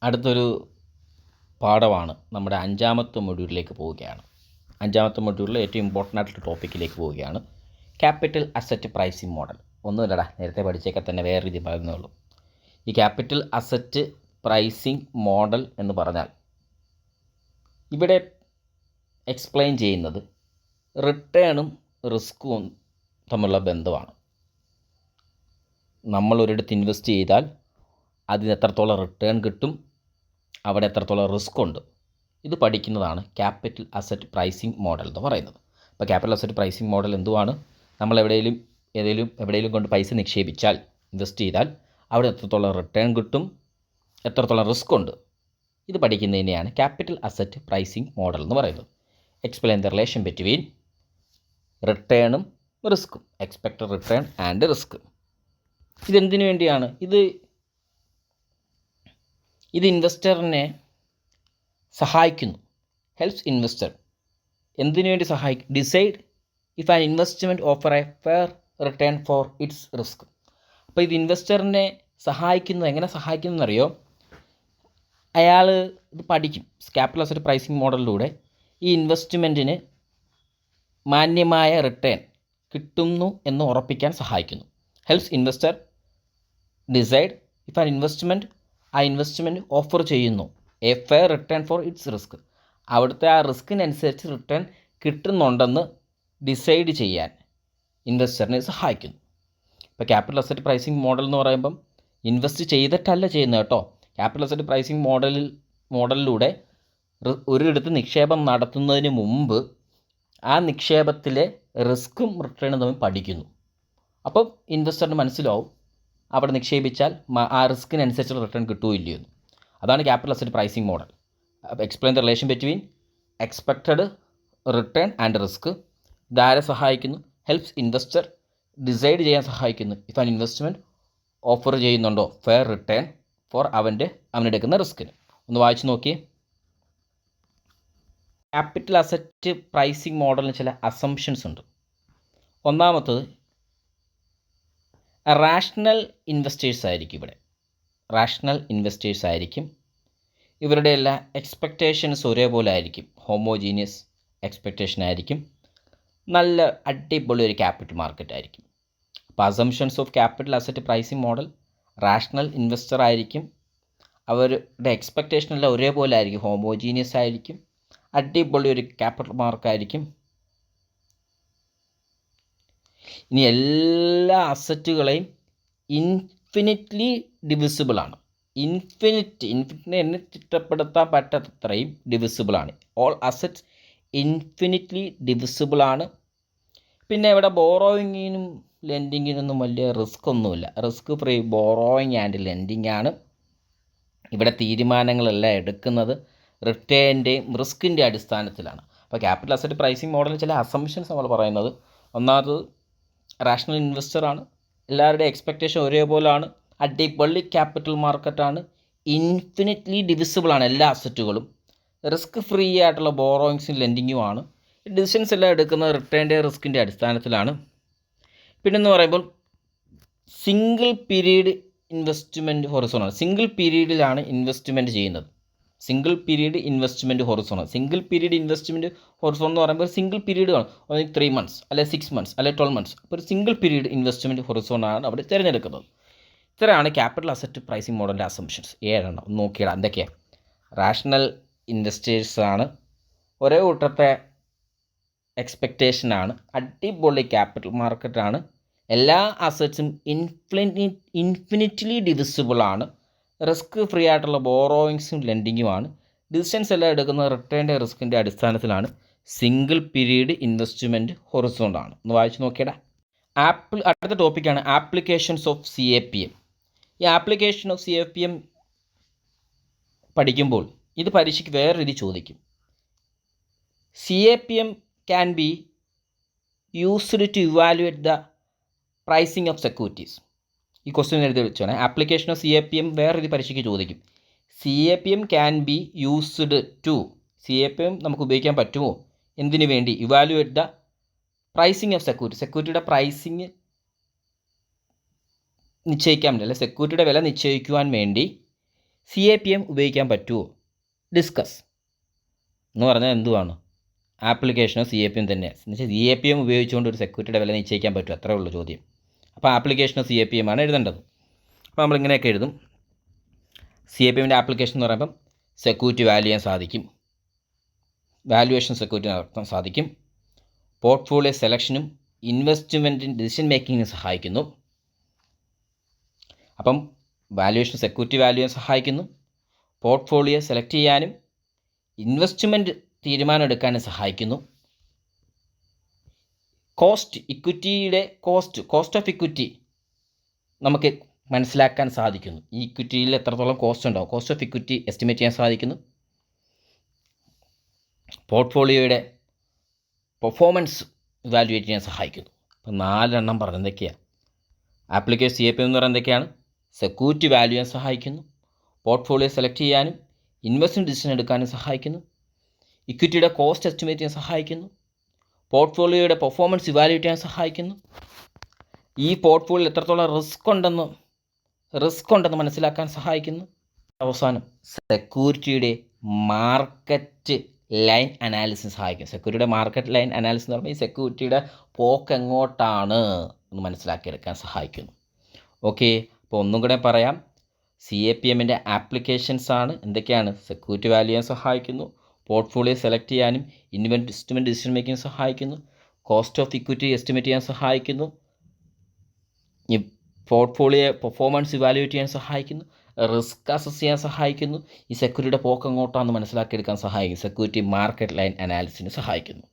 അടുത്തൊരു പാഠമാണ്. നമ്മുടെ 5ാമത്തെ മൊഡ്യൂളിലേക്ക് പോവുകയാണ്. 5ാമത്തെ മൊഡ്യൂളിൽ ഏറ്റവും ഇമ്പോർട്ടൻ്റ് ആയിട്ടുള്ള ടോപ്പിക്കിലേക്ക് പോവുകയാണ്. Capital asset pricing model. ഒന്നുമില്ലടാ, നേരത്തെ പഠിച്ചേക്കെ തന്നെ വേറെ രീതി പറയുന്നേ ഉള്ളൂ. ഈ ക്യാപിറ്റൽ അസറ്റ് പ്രൈസിംഗ് മോഡൽ എന്ന് പറഞ്ഞാൽ ഇവിടെ എക്സ്പ്ലെയിൻ ചെയ്യുന്നത് റിട്ടേണും റിസ്ക്കും തമ്മിലുള്ള ബന്ധമാണ്. നമ്മൾ ഒരിടത്ത് ഇൻവെസ്റ്റ് ചെയ്താൽ അതിന് എത്രത്തോളം റിട്ടേൺ കിട്ടും, അവിടെ എത്രത്തോളം റിസ്ക് ഉണ്ട്, ഇത് പഠിക്കുന്നതാണ് ക്യാപിറ്റൽ അസറ്റ് പ്രൈസിംഗ് മോഡൽ എന്ന് പറയുന്നത്. അപ്പോൾ ക്യാപിറ്റൽ അസറ്റ് പ്രൈസിംഗ് മോഡൽ എന്തുവാണ്? നമ്മൾ എവിടെയെങ്കിലും കൊണ്ട് പൈസ നിക്ഷേപിച്ചാൽ, ഇൻവെസ്റ്റ് ചെയ്താൽ അവിടെ എത്രത്തോളം റിട്ടേൺ കിട്ടും, എത്രത്തോളം റിസ്ക് ഉണ്ട്, ഇത് പഠിക്കുന്നതിനെയാണ് ക്യാപിറ്റൽ അസറ്റ് പ്രൈസിംഗ് മോഡൽ എന്ന് പറയുന്നത്. എക്സ്പ്ലെയിൻ ദ റിലേഷൻ ബിറ്റ്വീൻ റിട്ടേണും റിസ്ക്കും, എക്സ്പെക്റ്റഡ് റിട്ടേൺ ആൻഡ് റിസ്ക്. ഇതെന്തിനു വേണ്ടിയാണ്? ഇത് ഇൻവെസ്റ്ററിനെ സഹായിക്കുന്നു. ഹെൽപ്സ് ഇൻവെസ്റ്റർ എന്തിനു വേണ്ടി സഹായിക്കും? Decide if an investment offer a fair return for its risk. അപ്പോൾ ഇത് ഇൻവെസ്റ്ററിനെ സഹായിക്കുന്നത് എങ്ങനെ സഹായിക്കുന്നു എന്നറിയോ? അയാൾ ഇത് പഠിക്കും. ക്യാപിറ്റൽ അസറ്റ് പ്രൈസിംഗ് മോഡലിലൂടെ ഈ ഇൻവെസ്റ്റ്മെൻറ്റിന് മാന്യമായ റിട്ടേൺ കിട്ടുന്നു എന്ന് ഉറപ്പിക്കാൻ സഹായിക്കുന്നു. Helps investor decide if an investment, ആ ഇൻവെസ്റ്റ്മെൻറ്റ് ഓഫർ ചെയ്യുന്നു a fair return for its risk, അവിടുത്തെ ആ റിസ്കിനനുസരിച്ച് റിട്ടേൺ കിട്ടുന്നുണ്ടെന്ന് ഡിസൈഡ് ചെയ്യാൻ ഇൻവെസ്റ്ററിനെ സഹായിക്കുന്നു. ഇപ്പോൾ ക്യാപിറ്റൽ അസറ്റ് പ്രൈസിംഗ് മോഡൽ എന്ന് പറയുമ്പം ഇൻവെസ്റ്റ് ചെയ്തിട്ടല്ല ചെയ്യുന്നത് കേട്ടോ. ക്യാപിറ്റൽ അസറ്റ് പ്രൈസിംഗ് മോഡലിലൂടെ ഒരിടത്ത് നിക്ഷേപം നടത്തുന്നതിന് മുമ്പ് ആ നിക്ഷേപത്തിലെ റിസ്ക്കും റിട്ടേണും തമ്മിൽ പഠിക്കുന്നു. അപ്പം ഇൻവെസ്റ്ററിന് മനസ്സിലാവും അവിടെ നിക്ഷേപിച്ചാൽ ആ റിസ്കിനനുസരിച്ചുള്ള റിട്ടേൺ കിട്ടുമോ ഇല്ലയോ എന്ന്. അതാണ് ക്യാപിറ്റൽ അസറ്റ് പ്രൈസിംഗ് മോഡൽ. അപ്പോൾ explain the relation between expected return and risk. ഇതാരെ സഹായിക്കുന്നു? ഹെൽപ്സ് ഇൻവെസ്റ്റർ ഡിസൈഡ് ചെയ്യാൻ സഹായിക്കുന്നു ഇഫ് ആൻ ഇൻവെസ്റ്റ്മെൻറ്റ് ഓഫർ ചെയ്യുന്നുണ്ടോ ഫെയർ റിട്ടേൺ ഫോർ അവനെടുക്കുന്ന റിസ്കിന്. ഒന്ന് വായിച്ചു നോക്കിയേ. ക്യാപിറ്റൽ അസറ്റ് പ്രൈസിംഗ് മോഡലിന് ചില അസംഷൻസ് ഉണ്ട്. ഒന്നാമത്തത് റാഷണൽ ഇൻവെസ്റ്റേഴ്സ് ആയിരിക്കും. ഇവിടെ റാഷണൽ ഇൻവെസ്റ്റേഴ്സ് ആയിരിക്കും. ഇവരുടെ എല്ലാ എക്സ്പെക്റ്റേഷൻസ് ഒരേപോലെ ആയിരിക്കും. ഹോമോജീനിയസ് എക്സ്പെക്റ്റേഷൻ ആയിരിക്കും. നല്ല അടിപൊളി ഒരു ക്യാപിറ്റൽ മാർക്കറ്റ് ആയിരിക്കും. അപ്പോൾ assumptions of capital asset pricing model, rational investor ആയിരിക്കും. അവരുടെ എക്സ്പെക്റ്റേഷൻ എല്ലാം ഒരേപോലെ ആയിരിക്കും. ഹോമോജീനിയസ് ആയിരിക്കും. അടിപൊളി ഒരു ക്യാപിറ്റൽ മാർക്കായിരിക്കും. ഇനി എല്ലാ അസറ്റുകളെയും ഇൻഫിനിറ്റ്ലി ഡിവിസിബിളാണ്. ഇൻഫിനിറ്റിനെ എന്നെ ചിട്ടപ്പെടുത്താൻ പറ്റാത്തത്രയും ഡിവിസിബിളാണ്. ഓൾ അസറ്റ്സ് ഇൻഫിനിറ്റ്ലി ഡിവിസിബിളാണ്. പിന്നെ ഇവിടെ ബോറോയിങ്ങിനും ലെൻഡിങ്ങിനൊന്നും വലിയ റിസ്ക് ഒന്നുമില്ല. Risk free borrowing and lending ആണ്. ഇവിടെ തീരുമാനങ്ങളെല്ലാം എടുക്കുന്നത് റിട്ടേണിൻ്റെയും റിസ്കിൻ്റെ അടിസ്ഥാനത്തിലാണ്. അപ്പോൾ ക്യാപിറ്റൽ അസറ്റ് പ്രൈസിംഗ് മോഡലിൽ ചില അസംഷൻസ് നമ്മൾ പറയുന്നത്, ഒന്നാമത് റാഷണൽ ഇൻവെസ്റ്ററാണ്, എല്ലാവരുടെയും എക്സ്പെക്റ്റേഷൻ ഒരേപോലെയാണ്, അടിപൊളി ക്യാപിറ്റൽ മാർക്കറ്റാണ്, ഇൻഫിനിറ്റ്ലി ഡിവിസിബിളാണ് എല്ലാ അസറ്റുകളും, റിസ്ക് ഫ്രീ ആയിട്ടുള്ള ബോറോയിങ്സും ലെൻഡിങ്ങുമാണ്. ഡിസിഷൻസ് എല്ലാം എടുക്കുന്നത് റിട്ടേണിൻ്റെ റിസ്കിൻ്റെ അടിസ്ഥാനത്തിലാണ്. പിന്നെന്ന് പറയുമ്പോൾ സിംഗിൾ പീരീഡ് ഇൻവെസ്റ്റ്മെൻറ്റ് ഹൊറിസോണാണ്. സിംഗിൾ പീരീഡിലാണ് ഇൻവെസ്റ്റ്മെൻറ്റ് ചെയ്യുന്നത്. സിംഗിൾ പീരീഡ് ഇൻവെസ്റ്റ്മെൻറ്റ് ഹൊറിസോണാണ്. സിംഗിൾ പീരീഡ് ഇൻവെസ്റ്റ്മെൻറ്റ് ഹൊറിസോൺ എന്ന് പറയുമ്പോൾ സിംഗിൾ പീരീഡാണ്. 3 months അല്ലെ 6 months അല്ലെ 12 months. അപ്പോൾ ഒരു സിംഗിൾ പീരീഡ് ഇൻവെസ്റ്റ്മെൻറ്റ് ഹൊറിസോണാണ് അവിടെ തിരഞ്ഞെടുക്കുന്നത്. ഇത്രയാണ് ക്യാപിറ്റൽ അസറ്റ് പ്രൈസിംഗ് മോഡലിൻ്റെ അസംഷൻസ്. 7 എണ്ണം നോക്കിയിടാം എന്തൊക്കെയാണ്. റാഷണൽ ഇൻവെസ്റ്റേഴ്സാണ്, ഒരേ കൂട്ടത്തെ എക്സ്പെക്റ്റേഷനാണ്, അടിപൊളി ക്യാപിറ്റൽ മാർക്കറ്റാണ്, എല്ലാ അസറ്റ്സും ഇൻഫിനിറ്റ്ലി ഡിവിസിബിളാണ്, റിസ്ക് ഫ്രീ ആയിട്ടുള്ള ബോറോയിങ്സും ലെൻഡിങ്ങുമാണ്, ഡിസിഷൻസ് എല്ലാം എടുക്കുന്നത് റിട്ടേണിൻ്റെ റിസ്കിൻ്റെ അടിസ്ഥാനത്തിലാണ്, സിംഗിൾ പീരീഡ് ഇൻവെസ്റ്റ്മെൻറ്റ് ഹൊറിസോണ്ടാണ്. ഒന്ന് വായിച്ച് നോക്കിയടാ. അടുത്ത ടോപ്പിക്കാണ് ആപ്ലിക്കേഷൻസ് ഓഫ് CAPM. ഈ ആപ്ലിക്കേഷൻ ഓഫ് CAPM പഠിക്കുമ്പോൾ ഇത് പരീക്ഷയ്ക്ക് വേറെ രീതി ചോദിക്കും. CAPM can be used to evaluate the pricing of securities. ഈ ക്വസ്റ്റ്യൻ എഴുതി വെച്ചാണ്. ആപ്ലിക്കേഷൻ ഓഫ് CAPM വേറെ രീതി പരീക്ഷയ്ക്ക് ചോദിക്കും. CAPM can be used to, CAPM നമുക്ക് ഉപയോഗിക്കാൻ പറ്റുമോ, എന്തിനു വേണ്ടി? Evaluate the pricing of security, സെക്യൂരിറ്റിയുടെ പ്രൈസിങ് നിശ്ചയിക്കാൻ വേണ്ടി, അല്ലെ സെക്യൂരിറ്റിയുടെ വില നിശ്ചയിക്കുവാൻ വേണ്ടി CAPM ഉപയോഗിക്കാൻ പറ്റുമോ? ഡിസ്കസ് എന്ന് പറഞ്ഞാൽ എന്തുവാണ്? ആപ്ലിക്കേഷനോ CAPM തന്നെ. എന്നുവെച്ചാൽ CAPM ഉപയോഗിച്ചുകൊണ്ട് ഒരു സെക്യൂരിറ്റിയുടെ വില നിശ്ചയിക്കാൻ പറ്റും, അത്രേ ഉള്ളൂ ചോദ്യം. അപ്പോൾ ആപ്ലിക്കേഷനോ CAPM ആണ് എഴുതേണ്ടത്. അപ്പോൾ നമ്മളിങ്ങനെയൊക്കെ എഴുതും. CAPMൻ്റെ ആപ്ലിക്കേഷൻ എന്ന് പറയുമ്പം സെക്യൂരിറ്റി വാല്യൂ ചെയ്യാൻ സാധിക്കും, വാല്യുവേഷൻ സെക്യൂരിറ്റി നടത്താൻ സാധിക്കും, പോർട്ട്ഫോളിയോ സെലക്ഷനും ഇൻവെസ്റ്റ്മെൻറ്റിന് ഡിസിഷൻ മേക്കിങ്ങിനും സഹായിക്കുന്നു. അപ്പം വാല്യുവേഷൻ സെക്യൂരിറ്റി വാല്യൂ ചെയ്യാൻ സഹായിക്കുന്നു, പോർട്ട്ഫോളിയോ സെലക്ട് ചെയ്യാനും ഇൻവെസ്റ്റ്മെൻറ്റ് തീരുമാനം എടുക്കാനും സഹായിക്കുന്നു. ഇക്വിറ്റിയുടെ കോസ്റ്റ് ഓഫ് ഇക്വിറ്റി നമുക്ക് മനസ്സിലാക്കാൻ സാധിക്കുന്നു. ഈ ഇക്വിറ്റിയിൽ എത്രത്തോളം കോസ്റ്റ് ഉണ്ടാവും, കോസ്റ്റ് ഓഫ് ഇക്വിറ്റി എസ്റ്റിമേറ്റ് ചെയ്യാൻ സാധിക്കുന്നു. പോർട്ട്ഫോളിയോയുടെ പെർഫോമൻസ് ഇവാലുവേറ്റ് ചെയ്യാൻ സഹായിക്കുന്നു. അപ്പോൾ 4 എണ്ണം പറഞ്ഞ എന്തൊക്കെയാണ്? ആപ്ലിക്കേഷൻ CAPM എന്ന് പറയുന്നത് എന്തൊക്കെയാണ്? സെക്യൂരിറ്റി വാല്യൂ ചെയ്യാൻ സഹായിക്കുന്നു, പോർട്ട്ഫോളിയോ സെലക്ട് ചെയ്യാനും ഇൻവെസ്റ്റ്മെൻറ്റ് ഡിസിഷൻ എടുക്കാനും സഹായിക്കുന്നു, ഇക്വിറ്റിയുടെ കോസ്റ്റ് എസ്റ്റിമേറ്റ് ചെയ്യാൻ സഹായിക്കുന്നു, പോർട്ട്ഫോളിയോയുടെ പെർഫോമൻസ് ഇവാലുവേറ്റ് ചെയ്യാൻ സഹായിക്കുന്നു, ഈ പോർട്ട്ഫോളിയോയിൽ എത്രത്തോളം റിസ്ക് ഉണ്ടെന്ന് മനസ്സിലാക്കാൻ സഹായിക്കുന്നു. അവസാനം സെക്യൂരിറ്റിയുടെ മാർക്കറ്റ് ലൈൻ അനാലിസിസ് സഹായിക്കും. സെക്യൂരിറ്റിയുടെ മാർക്കറ്റ് ലൈൻ അനാലിസിസ് എന്ന് പറയുമ്പോൾ ഈ സെക്യൂരിറ്റിയുടെ പോക്ക് എങ്ങോട്ടാണ് എന്ന് മനസ്സിലാക്കിയെടുക്കാൻ സഹായിക്കുന്നു. ഓക്കെ, അപ്പോൾ ഒന്നും കൂടെ പറയാം. CAPMൻ്റെ ആപ്ലിക്കേഷൻസ് ആണ് എന്തൊക്കെയാണ്? സെക്യൂരിറ്റി വാല്യൂ ചെയ്യാൻ സഹായിക്കുന്നു, പോർട്ട്ഫോളിയോ സെലക്ട് ചെയ്യാനും ഇൻവെസ്റ്റ്മെൻറ്റ് ഡിസിഷൻ മേക്കിംഗ് സഹായിക്കുന്നു, കോസ്റ്റ് ഓഫ് ഇക്വിറ്റി എസ്റ്റിമേറ്റ് ചെയ്യാൻ സഹായിക്കുന്നു, ഈ പോർട്ട്ഫോളിയോ പെർഫോമൻസ് ഇവാലുവേറ്റ് ചെയ്യാൻ സഹായിക്കുന്നു, റിസ്ക് അസസ് ചെയ്യാൻ സഹായിക്കുന്നു, ഈ സെക്യൂരിറ്റിയുടെ പോക്ക് എങ്ങോട്ടാണെന്ന് മനസ്സിലാക്കിയെടുക്കാൻ സഹായിക്കും. സെക്യൂരിറ്റി മാർക്കറ്റ് ലൈൻ അനാലിസിസിന് സഹായിക്കുന്നു.